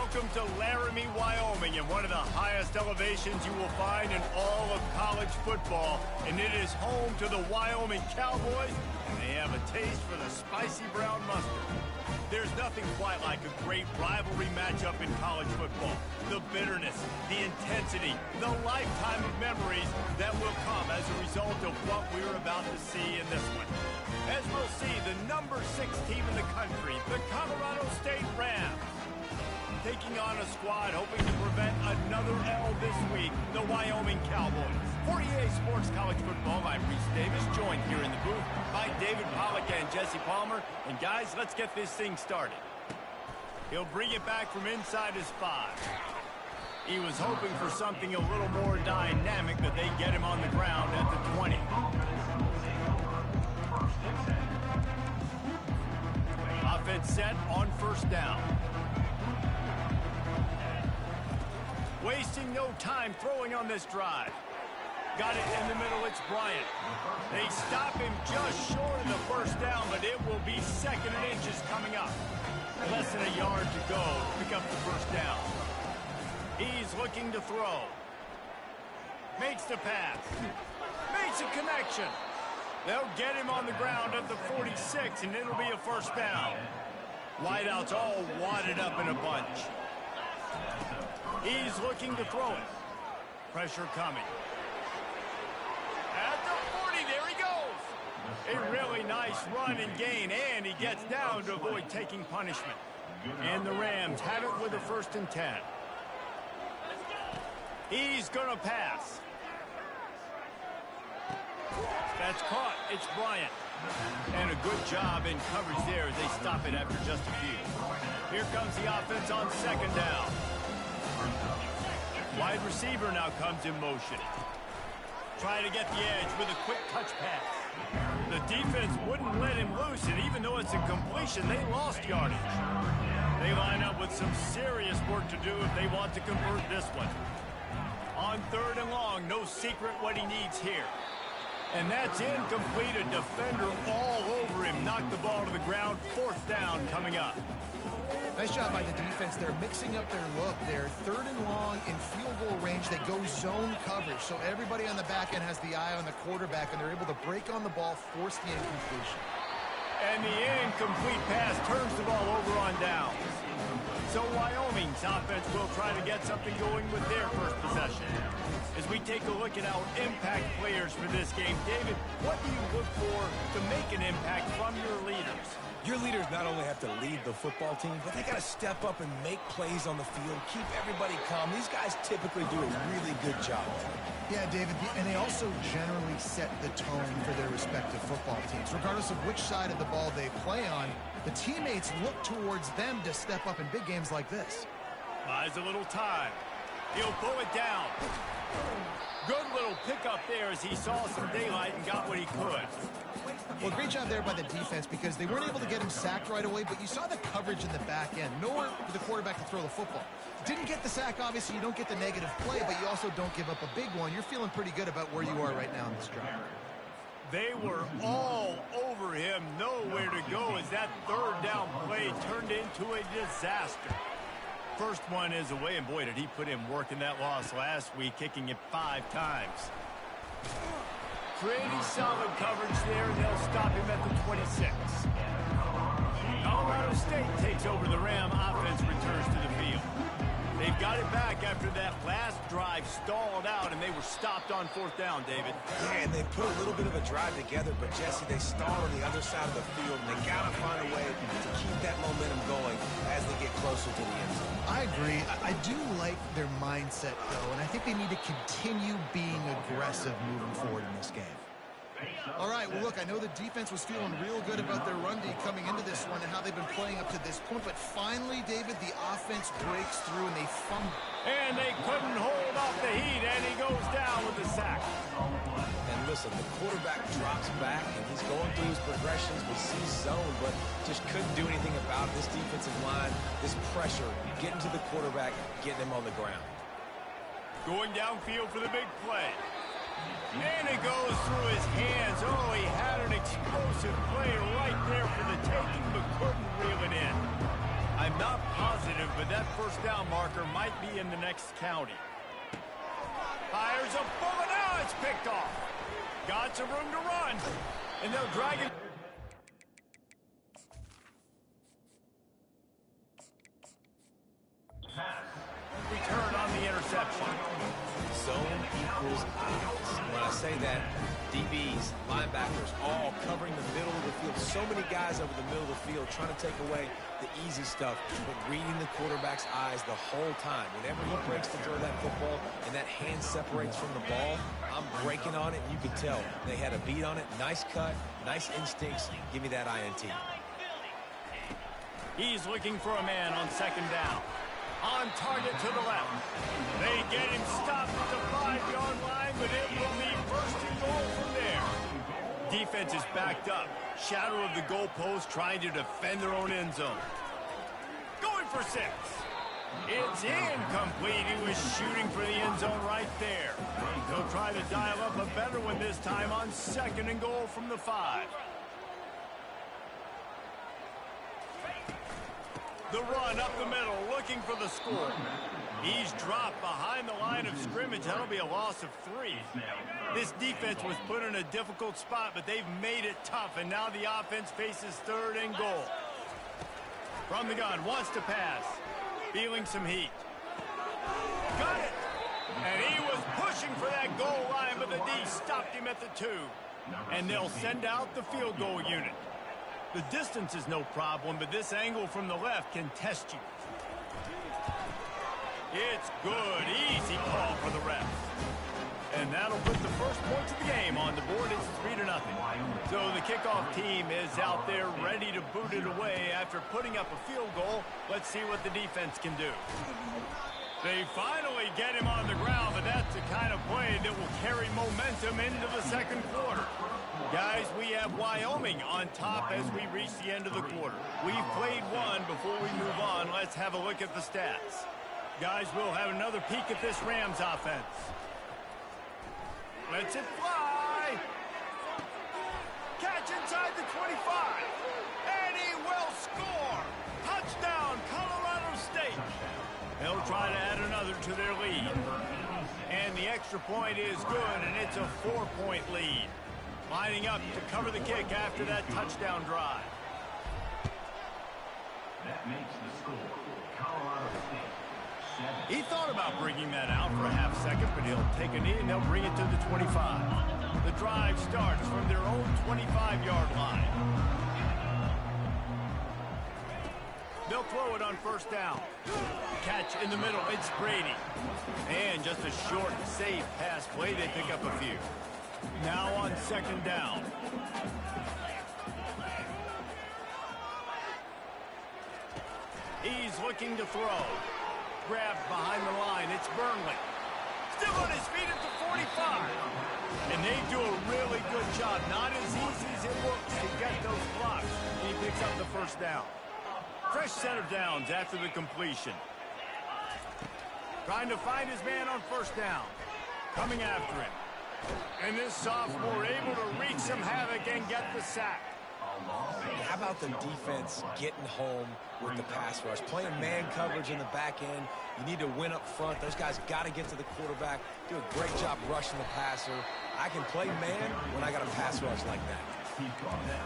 Welcome to Laramie, Wyoming, and one of the highest elevations you will find in all of college football. And it is home to the Wyoming Cowboys, and they have a taste for the spicy brown mustard. There's nothing quite like a great rivalry matchup in college football. The bitterness, the intensity, the lifetime of memories that will come as a result of what we're about to see in this one. As we'll see, the number 6 team in the country, the Colorado State Rams, taking on a squad hoping to prevent another L this week, the Wyoming Cowboys. For EA Sports College Football, I'm Reese Davis, joined here in the booth by David Pollack and Jesse Palmer. And guys, let's get this thing started. He'll bring it back from inside his 5. He was hoping for something a little more dynamic, but they get him on the ground at the 20. Offense set on first down. Wasting no time throwing on this drive. Got it in the middle, it's Bryant. They stop him just short of the first down, but it will be 2nd and inches coming up. Less than a yard to go to pick up the first down. He's looking to throw. Makes the pass. Makes a connection. They'll get him on the ground at the 46, and it'll be a first down. Wideouts all wadded up in a bunch. He's looking to throw it. Pressure coming. At the 40, there he goes. A really nice run and gain, and he gets down to avoid taking punishment. And the Rams have it with a 1st and 10. He's going to pass. That's caught. It's Bryant. And a good job in coverage there as they stop it after just a few. Here comes the offense on 2nd down. Wide receiver now comes in motion. Try to get the edge with a quick touch pass. The defense wouldn't let him loose, and even though it's a completion, they lost yardage. They line up with some serious work to do if they want to convert this one. On 3rd and long, no secret what he needs here. And that's incomplete. A defender all over him. Knocked the ball to the ground. 4th down coming up. Nice job by the defense. They're mixing up their look. They're 3rd and long in field goal range. They go zone coverage. So everybody on the back end has the eye on the quarterback, and they're able to break on the ball, force the incompletion. And the incomplete pass turns the ball over on down. So Wyoming's offense will try to get something going with their first possession. As we take a look at our impact players for this game, David, what do you look for to make an impact from your leaders? Your leaders not only have to lead the football team, but they got to step up and make plays on the field, keep everybody calm. These guys typically do a really good job. Yeah, David, and they also generally set the tone for their respective football teams. Regardless of which side of the ball they play on, the teammates look towards them to step up in big games like this. Buys a little time. He'll pull it down. Good little pickup there as he saw some daylight and got what he could. Well, great job there by the defense because they weren't able to get him sacked right away, but you saw the coverage in the back end. Nowhere for the quarterback to throw the football. Didn't get the sack, obviously. You don't get the negative play, but you also don't give up a big one. You're feeling pretty good about where you are right now in this drive. They were all over him. Nowhere to go as that 3rd down play turned into a disaster. First one is away, and boy, did he put in work in that loss last week, kicking it 5 times. Pretty solid coverage there, and they'll stop him at the 26. Colorado State takes over. The Ram offense returns to the field. They've got it back after that last drive stalled out, and they were stopped on 4th down, David. Yeah, and they put a little bit of a drive together, but, Jesse, they stalled on the other side of the field, and they got to find a way to keep that momentum going as they get closer to the end zone. I agree. I do like their mindset, though, and I think they need to continue being aggressive moving forward in this game. All right, well, look, I know the defense was feeling real good about their run D coming into this one and how they've been playing up to this point, but finally, David, the offense breaks through and they fumble. And they couldn't hold off the heat, and he goes down with the sack. And listen, the quarterback drops back, and he's going through his progressions. We see zone, but just couldn't do anything about this defensive line, this pressure, getting to the quarterback, getting him on the ground. Going downfield for the big play. And it goes through his hands. Oh, he had an explosive play right there for the taking, but couldn't reel it in. I'm not positive, but that first down marker might be in the next county. Fires a bullet. Now it's picked off. Got some room to run. And they'll drag it. Return on the interception. Zone equals eyes. When I say that, DBs, linebackers, all covering the middle of the field. So many guys over the middle of the field trying to take away the easy stuff, but reading the quarterback's eyes the whole time. Whenever he breaks to throw that football and that hand separates from the ball, I'm breaking on it. You can tell they had a beat on it. Nice cut, nice instincts. Give me that INT. He's looking for a man on second down. On target to the left. They get him stopped at the 5-yard line, but it will be first and goal from there. Defense is backed up. Shadow of the goalpost trying to defend their own end zone. Going for 6. It's incomplete. He was shooting for the end zone right there. They'll try to dial up a better one this time on second and goal from the 5. The run up the middle, looking for the score. He's dropped behind the line of scrimmage. That'll be a loss of 3. This defense was put in a difficult spot, but they've made it tough, and now the offense faces third and goal. From the gun, wants to pass. Feeling some heat. Got it! And he was pushing for that goal line, but the D stopped him at the 2. And they'll send out the field goal unit. The distance is no problem, but this angle from the left can test you. It's good. Easy call for the ref. And that'll put the first points of the game on the board. It's 3-0. So the kickoff team is out there ready to boot it away after putting up a field goal. Let's see what the defense can do. They finally get him on the ground, but that's the kind of play that will carry momentum into the second quarter. Guys, we have Wyoming on top as we reach the end of the quarter. We've played one. Before we move on, let's have a look at the stats. Guys, we'll have another peek at this Rams offense. Lets it fly. Catch inside the 25. And he will score. Touchdown, Colorado State. They'll try to add another to their lead. And the extra point is good, and it's a 4-point lead. Lining up to cover the kick after that touchdown drive. That makes the score Colorado State 7. He thought about bringing that out for a half second, but he'll take a knee and they'll bring it to the 25. The drive starts from their own 25-yard line. They'll throw it on first down. Catch in the middle. It's Brady. And just a short, safe pass play. They pick up a few. Now on second down. He's looking to throw. Grabbed behind the line. It's Burnley. Still on his feet at the 45. And they do a really good job. Not as easy as it looks to get those blocks. He picks up the first down. Fresh set of downs after the completion. Trying to find his man on first down. Coming after him. And this sophomore able to wreak some havoc and get the sack. How about the defense getting home with the pass rush? Playing man coverage in the back end. You need to win up front. Those guys got to get to the quarterback. Do a great job rushing the passer. I can play man when I got a pass rush like that.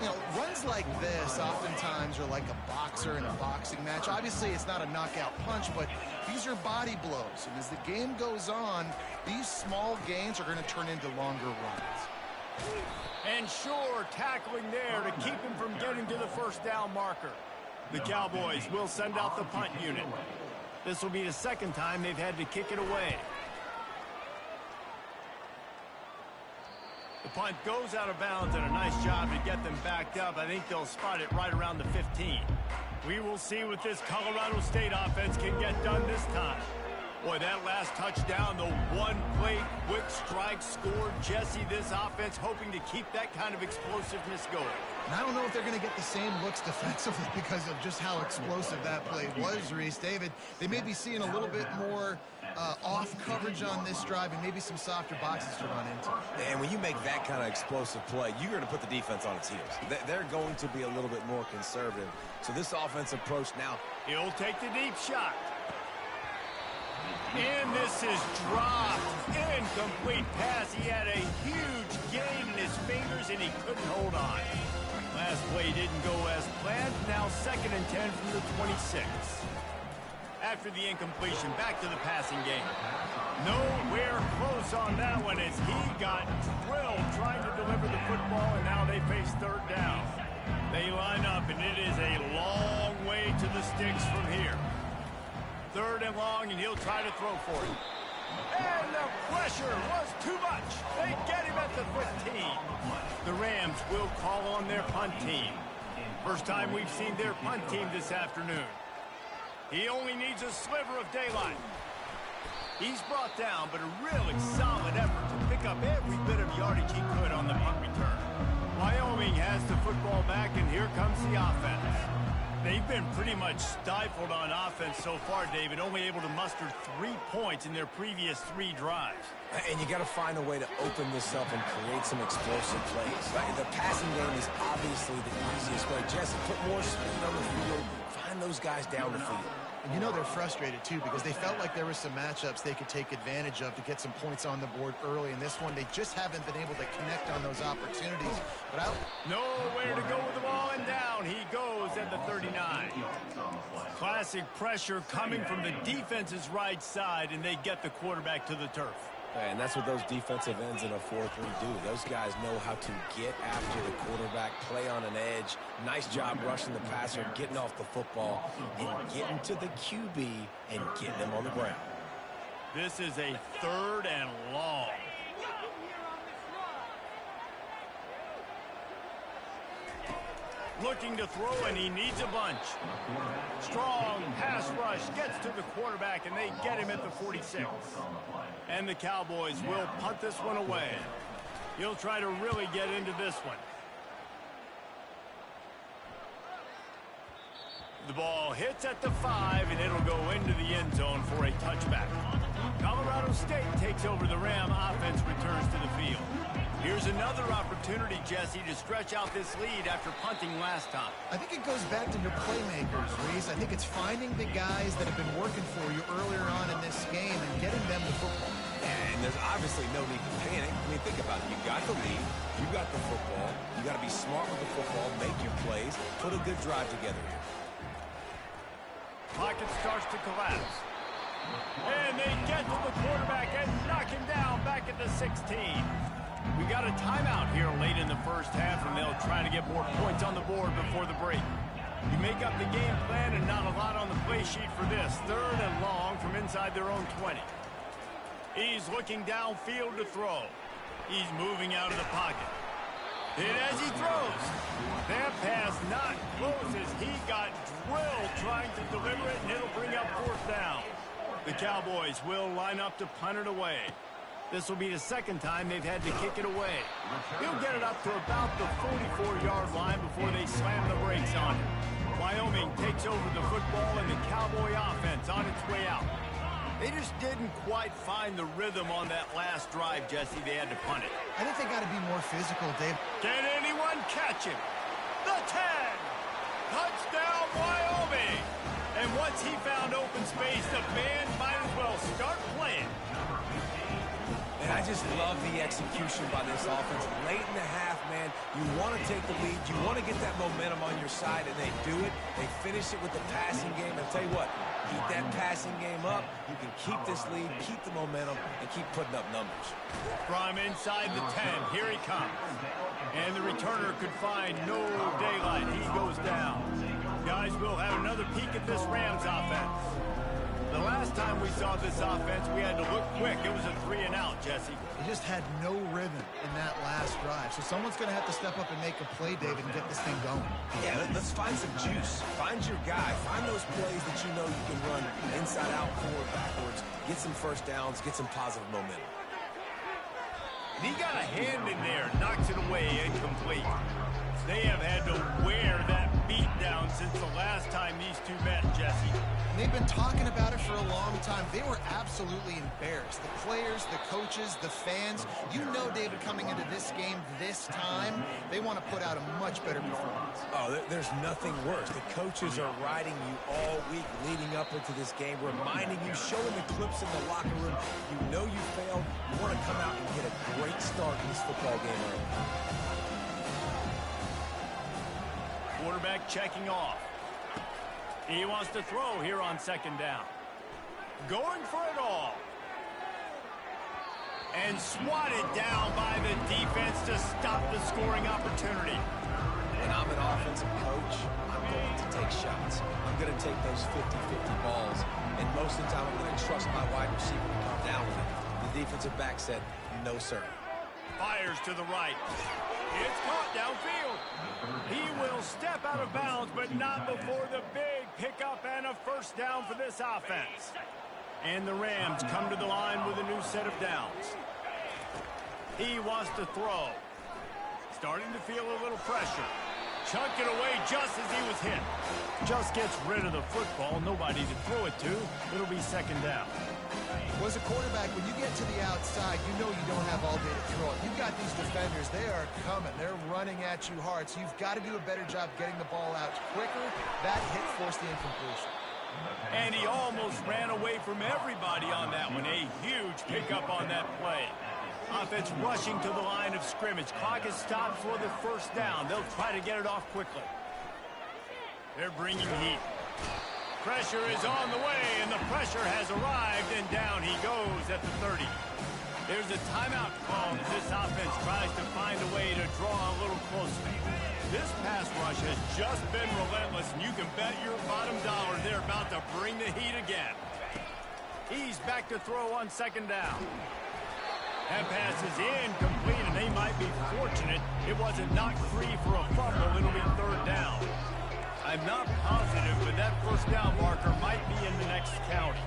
You know, runs like this oftentimes are like a boxer in a boxing match. Obviously, it's not a knockout punch, but these are body blows. And as the game goes on, these small gains are going to turn into longer runs. And sure, tackling there to keep him from getting to the first down marker. The Cowboys will send out the punt unit. This will be the second time they've had to kick it away. The punt goes out of bounds, and a nice job to get them backed up. I think they'll spot it right around the 15. We will see what this Colorado State offense can get done this time. Boy, that last touchdown, the one-play quick strike scored. Jesse, this offense hoping to keep that kind of explosiveness going. And I don't know if they're going to get the same looks defensively because of just how explosive that play was, Reese. David, they may be seeing a little bit more off coverage on this drive and maybe some softer boxes to run into. And when you make that kind of explosive play, you're going to put the defense on its heels. They're going to be a little bit more conservative. So this offense approach now. He'll take the deep shot. And this is dropped. Incomplete pass. He had a huge gain in his fingers, and he couldn't hold on. Last play didn't go as planned. Now 2nd and 10 from the 26. After the incompletion, back to the passing game. Nowhere close on that one as he got drilled trying to deliver the football, and now they face 3rd down. They line up, and it is a long way to the sticks from here. 3rd and long, and he'll try to throw for it. And the pressure was too much. They get him at the 15. The Rams will call on their punt team. First time we've seen their punt team this afternoon. He only needs a sliver of daylight. He's brought down, but a really solid effort to pick up every bit of yardage he could on the punt return. Wyoming has the football back, and here comes the offense. They've been pretty much stifled on offense so far, David, only able to muster 3 points in their previous 3 drives. And you got to find a way to open this up and create some explosive plays. Right? The passing game is obviously the easiest way. Jesse, put more speed on the field. Find those guys down the field. And you know they're frustrated, too, because they felt like there were some matchups they could take advantage of to get some points on the board early. In this one, they just haven't been able to connect on those opportunities. But nowhere to go with the ball, and down he goes at the 39. Classic pressure coming from the defense's right side, and they get the quarterback to the turf. And that's what those defensive ends in a 4-3 do. Those guys know how to get after the quarterback, play on an edge. Nice job rushing the passer, getting off the football, and getting to the QB and getting him on the ground. This is a 3rd and long. Looking to throw, and he needs a bunch. Strong pass rush gets to the quarterback, and they get him at the 46. And the Cowboys will punt this one away. He'll try to really get into this one. The ball hits at the 5, and it'll go into the end zone for a touchback. Colorado State takes over the Ram. Offense returns to the field. Here's another opportunity, Jesse, to stretch out this lead after punting last time. I think it goes back to your playmakers, Reese. I think it's finding the guys that have been working for you earlier on in this game and getting them the football. And there's obviously no need to panic. I mean, think about it. You got the lead. You got the football. You got to be smart with the football, make your plays, put a good drive together here. Pocket starts to collapse. And they get to the quarterback and knock him down back at the 16. We got a timeout here late in the first half, and they'll try to get more points on the board before the break. You make up the game plan and not a lot on the play sheet for this. 3rd and long from inside their own 20. He's looking downfield to throw. He's moving out of the pocket. And as he throws, that pass not close as he got drilled trying to deliver it, and it'll bring up 4th down. The Cowboys will line up to punt it away. This will be the 2nd time they've had to kick it away. He'll get it up to about the 44-yard line before they slam the brakes on it. Wyoming takes over the football, and the Cowboy offense on its way out. They just didn't quite find the rhythm on that last drive, Jesse. They had to punt it. I think they got to be more physical, Dave. Can anyone catch him? The 10! Touchdown, Wyoming! And once he found open space, the band might as well start playing. And I just love the execution by this offense. Late in the half, man, you want to take the lead. You want to get that momentum on your side, and they do it. They finish it with the passing game. I'll tell you what, keep that passing game up. You can keep this lead, keep the momentum, and keep putting up numbers. From inside the 10, here he comes. And the returner could find no daylight. He goes down. Guys, we'll have another peek at this Rams offense. The last time we saw this offense, we had to look quick. It was a 3-and-out, Jesse. They just had no rhythm in that last drive. So someone's going to have to step up and make a play, David, and get this thing going. Yeah, let's find some juice. Find your guy. Find those plays that you know you can run inside out, forward, backwards. Get some first downs. Get some positive momentum. And he got a hand in there. Knocks it away, incomplete. They have had to wear that beatdown since the last time these two met, Jesse. They've been talking about it for a long time. They were absolutely embarrassed. The players, the coaches, the fans. You know, David, coming into this game this time, they want to put out a much better performance. Oh, there's nothing worse. The coaches are riding you all week leading up into this game, reminding you, showing the clips in the locker room. You know you failed. You want to come out and get a great start in this football game early. Quarterback checking off. He wants to throw here on second down. Going for it all. And swatted down by the defense to stop the scoring opportunity. When I'm an offensive coach, I'm going to take shots. I'm going to take those 50-50 balls. And most of the time, I'm going to trust my wide receiver to come down with it. The defensive back said, no, sir. Fires to the right. It's caught downfield. He will step out of bounds, but not before the big pickup and a first down for this offense. And the Rams come to the line with a new set of downs. He wants to throw. Starting to feel a little pressure. Chunked it away just as he was hit. Just gets rid of the football. Nobody to throw it to. It'll be second down. Well, as a quarterback, when you get to the outside, you know you don't have all day to throw it. You've got these defenders. They are coming. They're running at you hard. So you've got to do a better job getting the ball out quicker. That hit forced the incompletion. And he almost ran away from everybody on that one. A huge pickup on that play. Offense rushing to the line of scrimmage. Clock is stopped for the first down. They'll try to get it off quickly. They're bringing heat. Pressure is on the way, and the pressure has arrived, and down he goes at the 30. There's a timeout call as this offense tries to find a way to draw a little closer. This pass rush has just been relentless, and you can bet your bottom dollar they're about to bring the heat again. He's back to throw on second down. That pass is incomplete, and they might be fortunate it wasn't knocked free for a fumble. It'll be third down. I'm not positive, but that first down marker might be in the next county.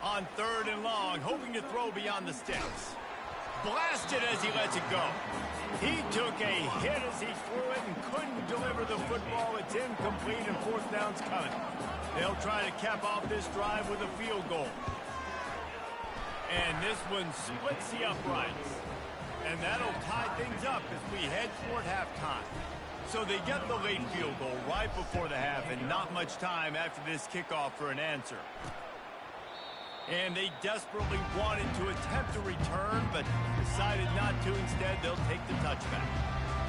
On third and long, hoping to throw beyond the sticks. Blasted as he lets it go. He took a hit as he threw it and couldn't deliver the football. It's incomplete and fourth down's coming. They'll try to cap off this drive with a field goal. And this one splits the uprights. And that'll tie things up as we head toward halftime. So they get the late field goal right before the half and not much time after this kickoff for an answer. And they desperately wanted to attempt a return, but decided not to. Instead, they'll take the touchback.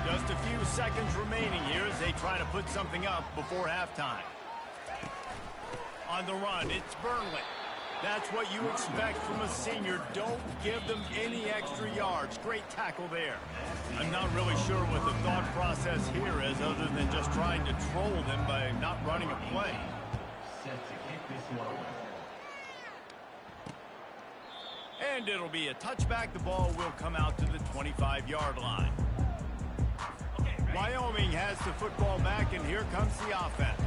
Just a few seconds remaining here as they try to put something up before halftime. On the run, it's Burnley. That's what you expect from a senior. Don't give them any extra yards. Great tackle there. I'm not really sure what the thought process here is other than just trying to troll them by not running a play. Set to kick this one away. And it'll be a touchback. The ball will come out to the 25-yard line. Wyoming has the football back, and here comes the offense.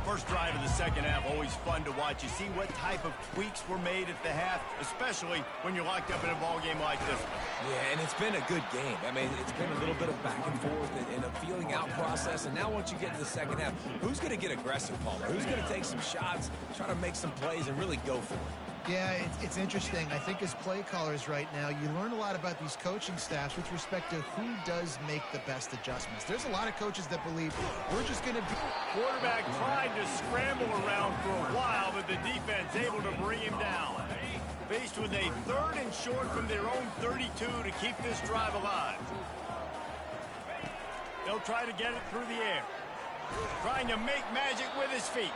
First drive of the second half, always fun to watch. You see what type of tweaks were made at the half, especially when you're locked up in a ball game like this one. Yeah, and it's been a good game. I mean, it's been a little bit of back and forth and a feeling out process. And now once you get to the second half, who's going to get aggressive, Palmer? Who's going to take some shots, try to make some plays, and really go for it? Yeah, it's interesting. I think as play callers right now, you learn a lot about these coaching staffs with respect to who does make the best adjustments. There's a lot of coaches that believe we're just going to be... Quarterback tried to scramble around for a while, but the defense able to bring him down. Faced with a third and short from their own 32 to keep this drive alive. They'll try to get it through the air. Trying to make magic with his feet.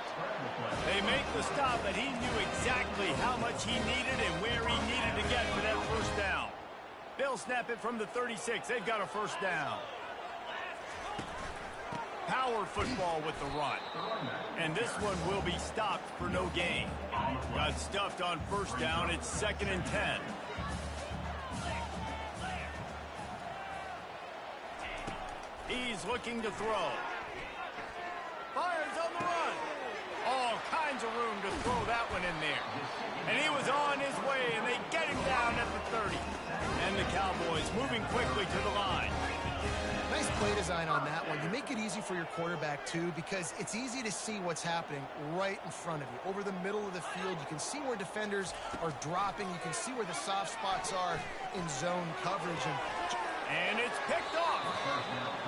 They make the stop, but he knew exactly how much he needed and where he needed to get for that first down. They'll snap it from the 36. They've got a first down. Power football with the run. And this one will be stopped for no gain. Got stuffed on first down. It's 2nd and 10. He's looking to throw. Fires on the run. All kinds of room to throw that one going in there. And he was on his way, and they get him down at the 30. And the Cowboys moving quickly to the line. Nice play design on that one. You make it easy for your quarterback, too, because it's easy to see what's happening right in front of you. Over the middle of the field, you can see where defenders are dropping. You can see where the soft spots are in zone coverage. And it's picked off.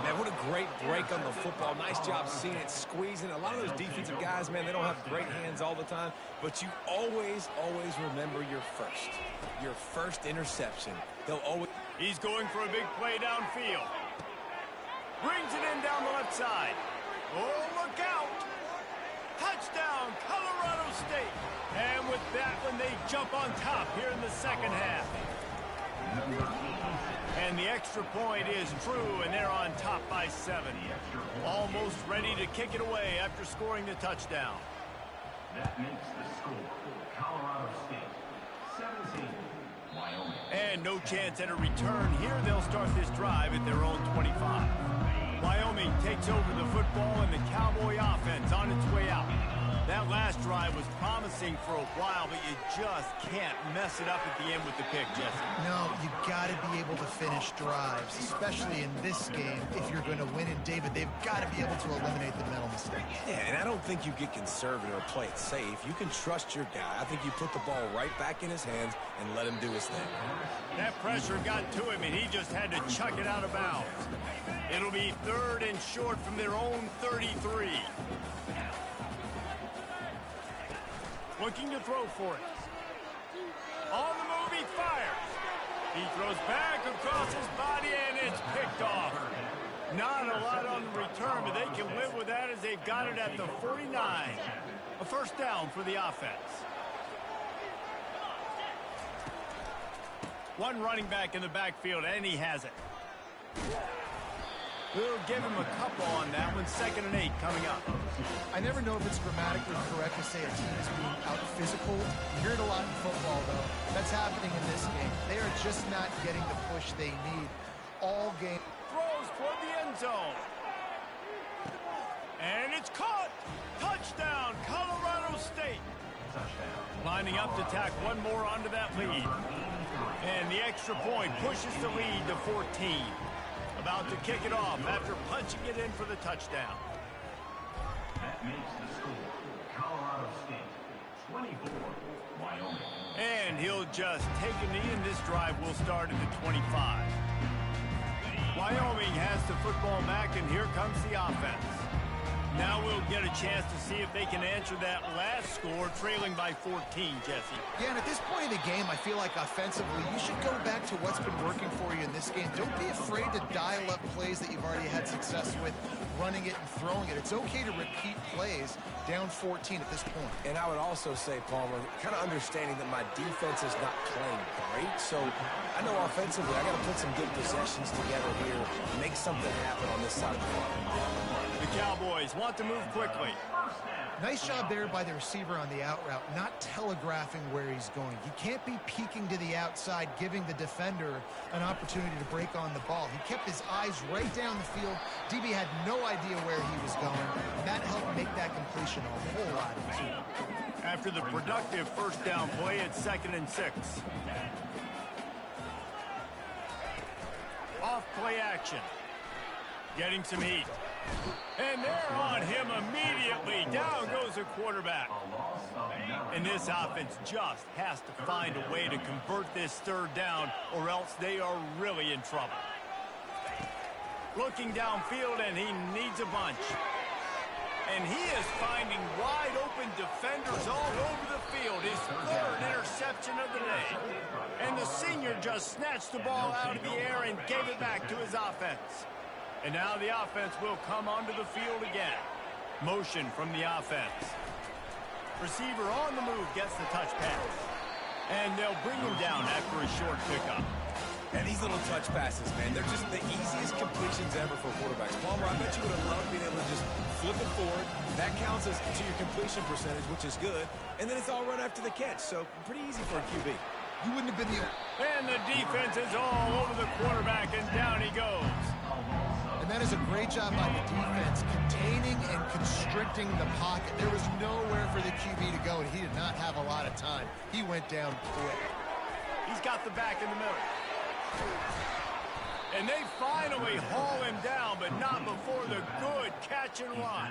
Man, what a great break on the football. Nice job seeing it, squeezing. A lot of those defensive guys, man, they don't have great hands all the time, but you always remember your first interception. They'll always... He's going for a big play downfield. Brings it in down the left side. Oh, look out. Touchdown, Colorado State. And with that one, they jump on top here in the second half. And the extra point is true, and they're on top by 7. Almost ready to kick it away after scoring the touchdown. That makes the score Colorado State 17, Wyoming. And no chance at a return here. They'll start this drive at their own 25. Wyoming takes over the football, and the Cowboy offense on its way out. That last drive was promising for a while, but you just can't mess it up at the end with the pick, Jesse. No, you got to be able to finish drives, especially in this game. If you're going to win in David, they've got to be able to eliminate the mental mistakes. Yeah, and I don't think you get conservative or play it safe. You can trust your guy. I think you put the ball right back in his hands and let him do his thing. That pressure got to him, and he just had to chuck it out of bounds. It'll be 3rd and short from their own 33. Looking to throw for it. On the move, he fires. He throws back across his body, and it's picked off. Not a lot on the return, but they can live with that as they've got it at the 49. A first down for the offense. One running back in the backfield, and he has it. We'll give him a couple on that one. 2nd and 8 coming up. I never know if it's grammatically correct to say a team is being out-physical. You hear it a lot in football, though. That's happening in this game. They are just not getting the push they need all game. Throws toward the end zone. And it's caught. Touchdown, Colorado State. Lining up to tack one more onto that lead. And the extra point pushes the lead to 14. About to kick it off after punching it in for the touchdown. That makes the score Colorado State 24, Wyoming. And he'll just take a knee, and this drive will start at the 25. Wyoming has the football back, and here comes the offense. Now we'll get a chance to see if they can answer that last score, trailing by 14, Jesse. Yeah, and at this point in the game, I feel like offensively, you should go back to what's been working for you in this game. Don't be afraid to dial up plays that you've already had success with, running it and throwing it. It's okay to repeat plays down 14 at this point. And I would also say, Palmer, kind of understanding that my defense is not playing great, so I know offensively I got to put some good possessions together here, make something happen on this side of the ball. The Cowboys want to move quickly. Nice job there by the receiver on the out route, not telegraphing where he's going. He can't be peeking to the outside, giving the defender an opportunity to break on the ball. He kept his eyes right down the field. DB had no idea where he was going. That helped make that completion a whole lot easier. After the productive first down play, it's 2nd and 6. Off play action. Getting some heat. And they're on him immediately. Down goes the quarterback. And this offense just has to find a way to convert this 3rd down, or else they are really in trouble. Looking downfield, and he needs a bunch. And he is finding wide open defenders all over the field. His 3rd interception of the day. And the senior just snatched the ball out of the air and gave it back to his offense. And now the offense will come onto the field again. Motion from the offense. Receiver on the move gets the touch pass. And they'll bring him down after a short pickup. And these little touch passes, man, they're just the easiest completions ever for quarterbacks. Palmer, I bet you would have loved being able to just flip it forward. That counts as to your completion percentage, which is good. And then it's all run after the catch, so pretty easy for a QB. You wouldn't have been the... And the defense is all over the quarterback, and down he goes. And that is a great job by the defense, containing and constricting the pocket. There was nowhere for the QB to go, and he did not have a lot of time. He went down quick. He's got the back in the middle. And they finally haul him down, but not before the good catch and run.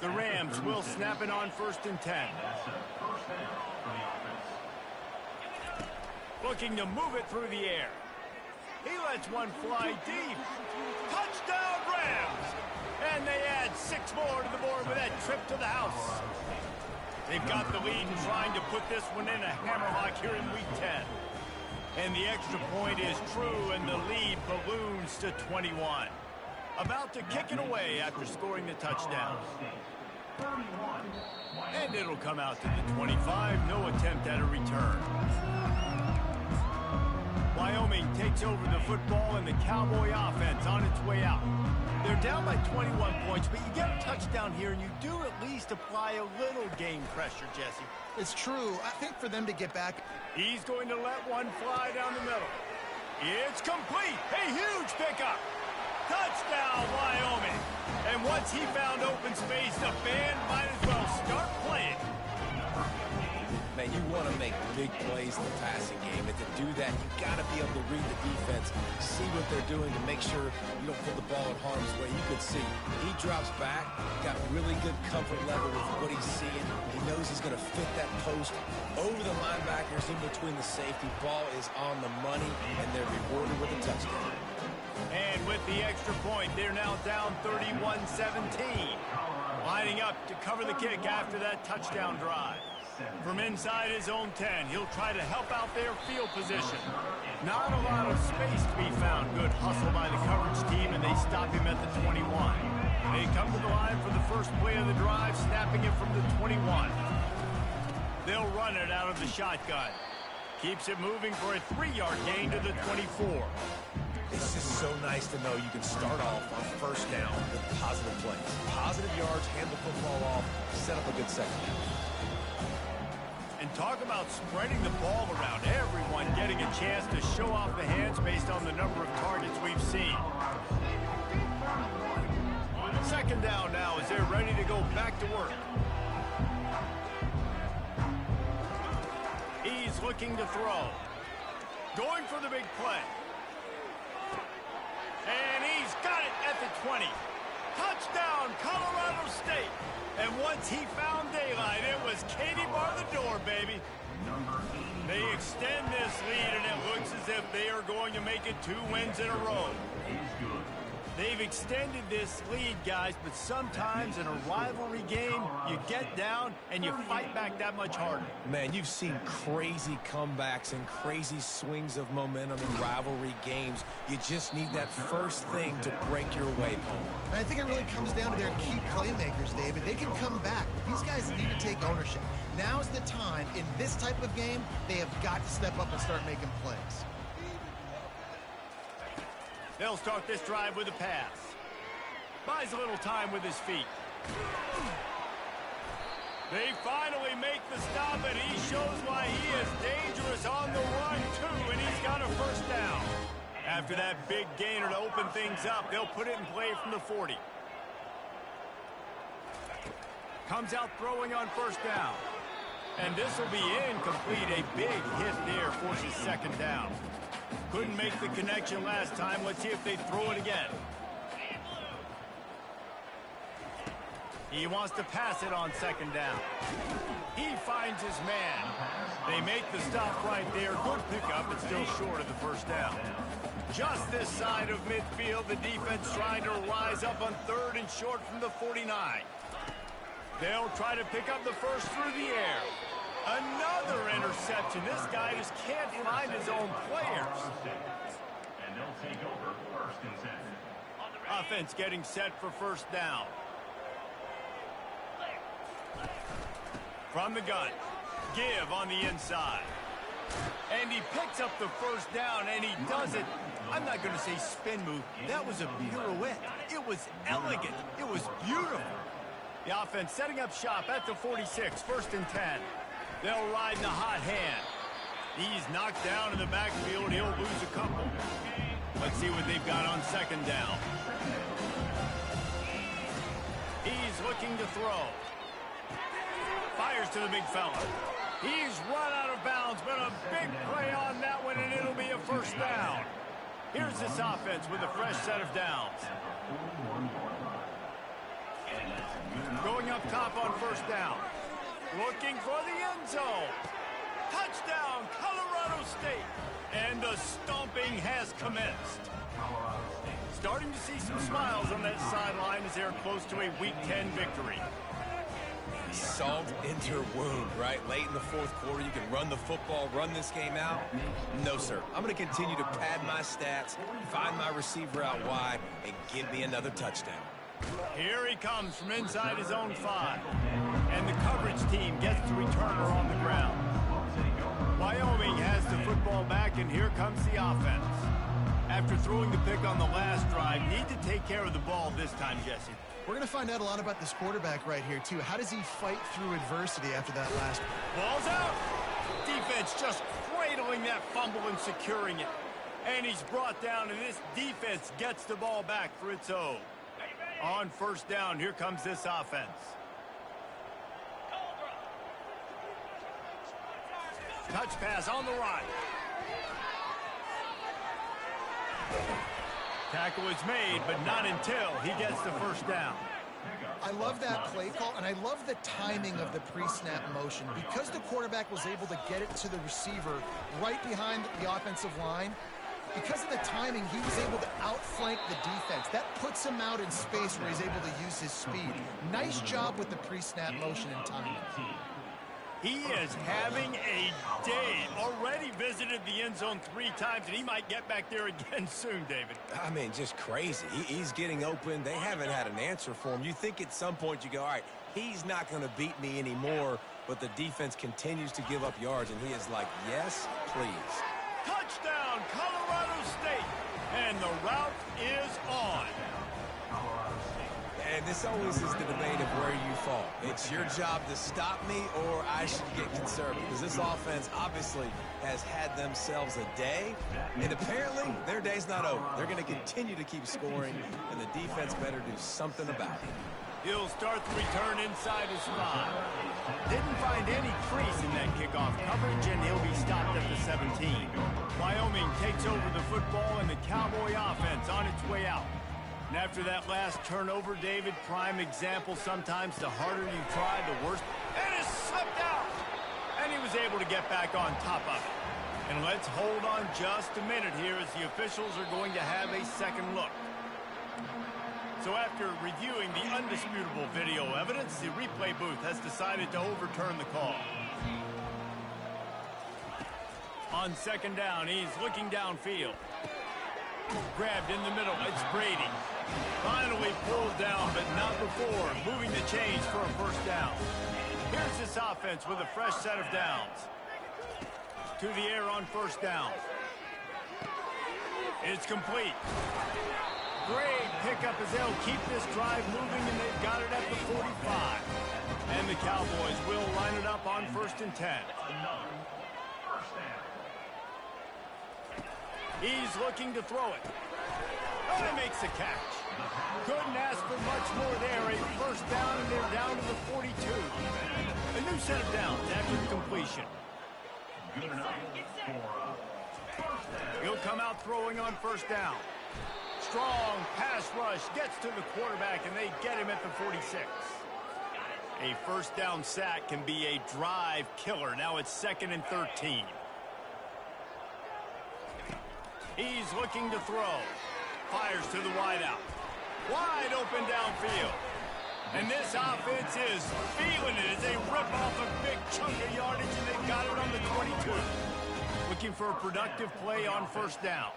The Rams will snap it on 1st and 10. Looking to move it through the air. He lets one fly deep. Touchdown, Rams! And they add 6 more to the board with that trip to the house. They've got the lead and trying to put this one in a hammerlock here in Week 10. And the extra point is true, and the lead balloons to 21. About to kick it away after scoring the touchdown. And it'll come out to the 25. No attempt at a return. Wyoming takes over the football, and the Cowboy offense on its way out. They're down by 21 points, but you get a touchdown here, and you do at least apply a little game pressure, Jesse. It's true. I think for them to get back, he's going to let one fly down the middle. It's complete. A huge pickup. Touchdown, Wyoming. And once he found open space, the band might as well start playing. Man, you want to make big plays in the passing game, and to do that, you got to be able to read the defense, see what they're doing to make sure you don't put the ball in harm's way. You can see he drops back, got really good comfort level with what he's seeing. He knows he's going to fit that post over the linebackers in between the safety. Ball is on the money, and they're rewarded with a touchdown. And with the extra point, they're now down 31-17. Lining up to cover the kick after that touchdown drive. From inside his own 10, he'll try to help out their field position. Not a lot of space to be found. Good hustle by the coverage team, and they stop him at the 21. They come to the line for the first play of the drive, snapping it from the 21. They'll run it out of the shotgun. Keeps it moving for a 3-yard gain to the 24. It's just so nice to know you can start off on 1st down with positive plays. Positive yards, hand the football off, set up a good second half. And talk about spreading the ball around. Everyone getting a chance to show off the hands based on the number of targets we've seen. 2nd down now as they're ready to go back to work. He's looking to throw. Going for the big play. And he's got it at the 20. Touchdown, Colorado State. And once he found daylight, it was Katie bar the door, baby. They extend this lead, and it looks as if they are going to make it 2 wins in a row. They've extended this lead, guys, but sometimes in a rivalry game, you get down and you fight back that much harder. Man, you've seen crazy comebacks and crazy swings of momentum in rivalry games. You just need that first thing to break your way home. and I think it really comes down to their key playmakers, David. They can come back. These guys need to take ownership. Now's the time. In this type of game, they have got to step up and start making plays. They'll start this drive with a pass. Buys a little time with his feet. They finally make the stop, and he shows why he is dangerous on the run, too, and he's got a 1st down. After that big gainer to open things up, they'll put it in play from the 40. Comes out throwing on 1st down. And this will be incomplete. A big hit there forces 2nd down. Couldn't make the connection last time. Let's see if they throw it again. He wants to pass it on 2nd down. He finds his man. They make the stop right there. Good pickup, but still short of the 1st down. Just this side of midfield, the defense trying to rise up on 3rd and short from the 49. They'll try to pick up the 1st through the air. Another interception. This guy just can't find his own players. And they'll take over 1st and 10. Offense getting set for 1st down. From the gun. Give on the inside. And he picks up the 1st down, and he does it. I'm not going to say spin move. That was a pirouette. It was elegant. It was beautiful. The offense setting up shop at the 46, 1st and 10. They'll ride in the hot hand. He's knocked down in the backfield. He'll lose a couple. Let's see what they've got on second down. He's looking to throw. Fires to the big fella. He's run out of bounds, but a big play on that one, and it'll be a first down. Here's this offense with a fresh set of downs. Going up top on first down. Looking for the end zone. Touchdown, Colorado State. And the stomping has commenced. Starting to see some smiles on that sideline as they're close to a Week 10 victory. Salt into her wound, right? Late in the fourth quarter, you can run the football, run this game out. No, sir. I'm going to continue to pad my stats, find my receiver out wide, and give me another touchdown. Here he comes from inside his own 5. And the coverage team gets the returner on the ground. Wyoming has the football back, and here comes the offense. After throwing the pick on the last drive, need to take care of the ball this time, Jesse. We're going to find out a lot about this quarterback right here, too. How does he fight through adversity after that last one? Ball's out. Defense just cradling that fumble and securing it. And he's brought down, and this defense gets the ball back for its own. On first down, here comes this offense. Touch pass on the right. Tackle is made, but not until he gets the first down. I love that play call, and I love the timing of the pre-snap motion. Because the quarterback was able to get it to the receiver right behind the offensive line, because of the timing, he was able to outflank the defense. That puts him out in space where he's able to use his speed. Nice job with the pre-snap motion and timing. He is having a day. Already visited the end zone 3 times, and he might get back there again soon, David. I mean, just crazy. He's getting open. They haven't had an answer for him. You think at some point you go, all right, he's not going to beat me anymore, but the defense continues to give up yards, and he is like, yes, please. Touchdown, Colorado State, and the route is on. And this always is the debate of where you fall. It's your job to stop me, or I should get conservative. Because this offense obviously has had themselves a day, and apparently their day's not over. They're going to continue to keep scoring, and the defense better do something about it. He'll start the return inside his 5. Didn't find any crease in that kickoff coverage, and he'll be stopped at the 17. Wyoming takes over the football, and the Cowboy offense on its way out. And after that last turnover, David, prime example, sometimes the harder you try, the worse. And it's slipped out. And he was able to get back on top of it. And let's hold on just a minute here as the officials are going to have a second look. So after reviewing the undisputable video evidence, the replay booth has decided to overturn the call. On second down, he's looking downfield. Grabbed in the middle, it's Brady. Finally pulled down, but not before moving the chains for a first down. Here's this offense with a fresh set of downs. To the air on first down. It's complete. Great pickup as they'll keep this drive moving, and they've got it at the 45. And the Cowboys will line it up on 1st and 10. He's looking to throw it. Oh, he makes the catch. Couldn't ask for much more there. A first down, and they're down to the 42. A new set of downs after the completion. He'll come out throwing on first down. Strong pass rush gets to the quarterback, and they get him at the 46. A first down sack can be a drive killer. Now it's 2nd and 13. He's looking to throw. Fires to the wideout. Wide open downfield. And this offense is feeling it as they rip off a big chunk of yardage, and they've got it on the 22. Looking for a productive play on first down.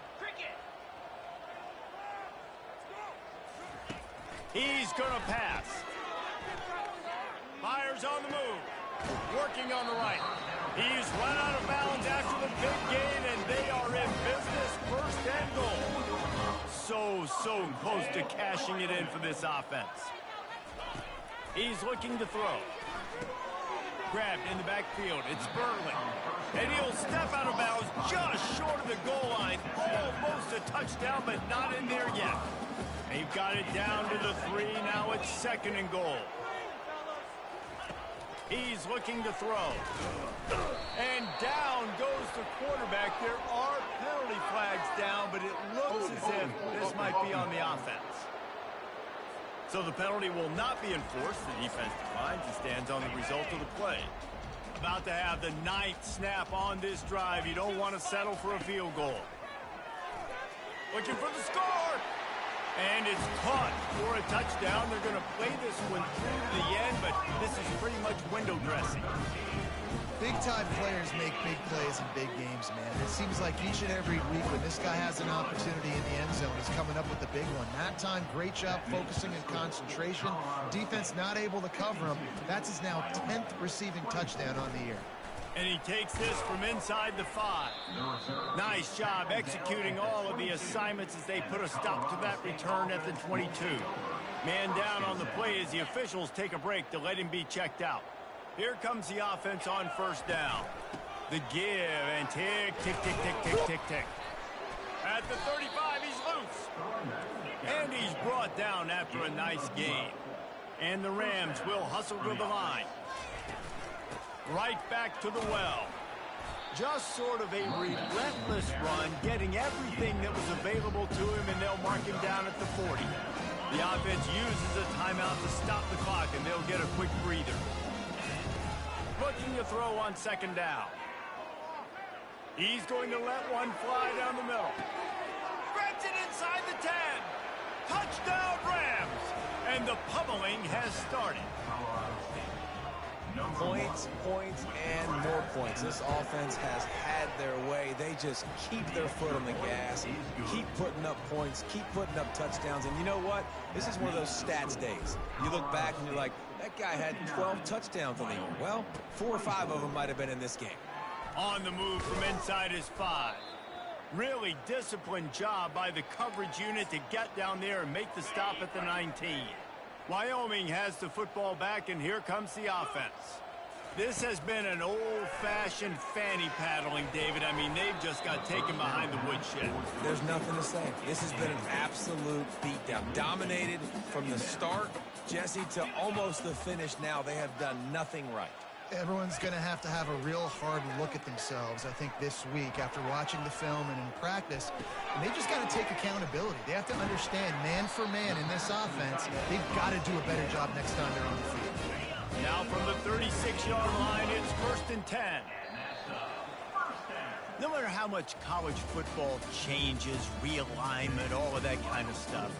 He's going to pass. Fires on the move. Working on the right. He's run out of bounds after the big gain, and they are in business. 1st and goal. So close to cashing it in for this offense. He's looking to throw. Grabbed in the backfield. It's Burley. And he'll step out of bounds just short of the goal line. Almost a touchdown. touchdown, but not in there yet. They've got it down to the 3. Now it's 2nd and goal. He's looking to throw. And down goes the quarterback. There are penalty flags down, but it looks as if this might be on the offense. So the penalty will not be enforced. The defense declines and stands on the result of the play. About to have the 9th snap on this drive. You don't want to settle for a field goal. Looking for the score. And it's caught for a touchdown. They're going to play this one through to the end, but this is pretty much window dressing. Big-time players make big plays in big games, man. It seems like each and every week when this guy has an opportunity in the end zone, he's coming up with the big one. That time, great job focusing and concentration. Defense not able to cover him. That's his now 10th receiving touchdown on the year. And he takes this from inside the 5. Nice job executing all of the assignments as they put a stop to that return at the 22. Man down on the play as the officials take a break to let him be checked out. Here comes the offense on 1st down. The give and tick, tick, tick, tick, tick, tick, tick. At the 35, he's loose. And he's brought down after a nice gain. And the Rams will hustle to the line. Right back to the well. Just sort of a relentless run, getting everything that was available to him, and they'll mark him down at the 40. The offense uses a timeout to stop the clock, and they'll get a quick breather. Looking to throw on 2nd down. He's going to let one fly down the middle. Grabs it inside the 10. Touchdown, Rams! And the pummeling has started. Points, points, and more points. This offense has had their way. They just keep their foot on the gas, keep putting up points, keep putting up touchdowns. And you know what? This is one of those stats days. You look back and you're like, that guy had 12 touchdowns on the year. Well, 4 or 5 of them might have been in this game. On the move from inside his 5. Really disciplined job by the coverage unit to get down there and make the stop at the 19. Wyoming has the football back, and here comes the offense. This has been an old-fashioned fanny paddling, David. I mean, they've just got taken behind the woodshed. There's nothing to say. This has been an absolute beatdown. Dominated from the start, Jesse, to almost the finish now. They have done nothing right. Everyone's going to have a real hard look at themselves, I think, this week after watching the film and in practice. And they just got to take accountability. They have to understand, man for man in this offense, they've got to do a better job next time they're on the field. Now from the 36-yard line, it's 1st and 10. No matter how much college football changes, realignment, all of that kind of stuff,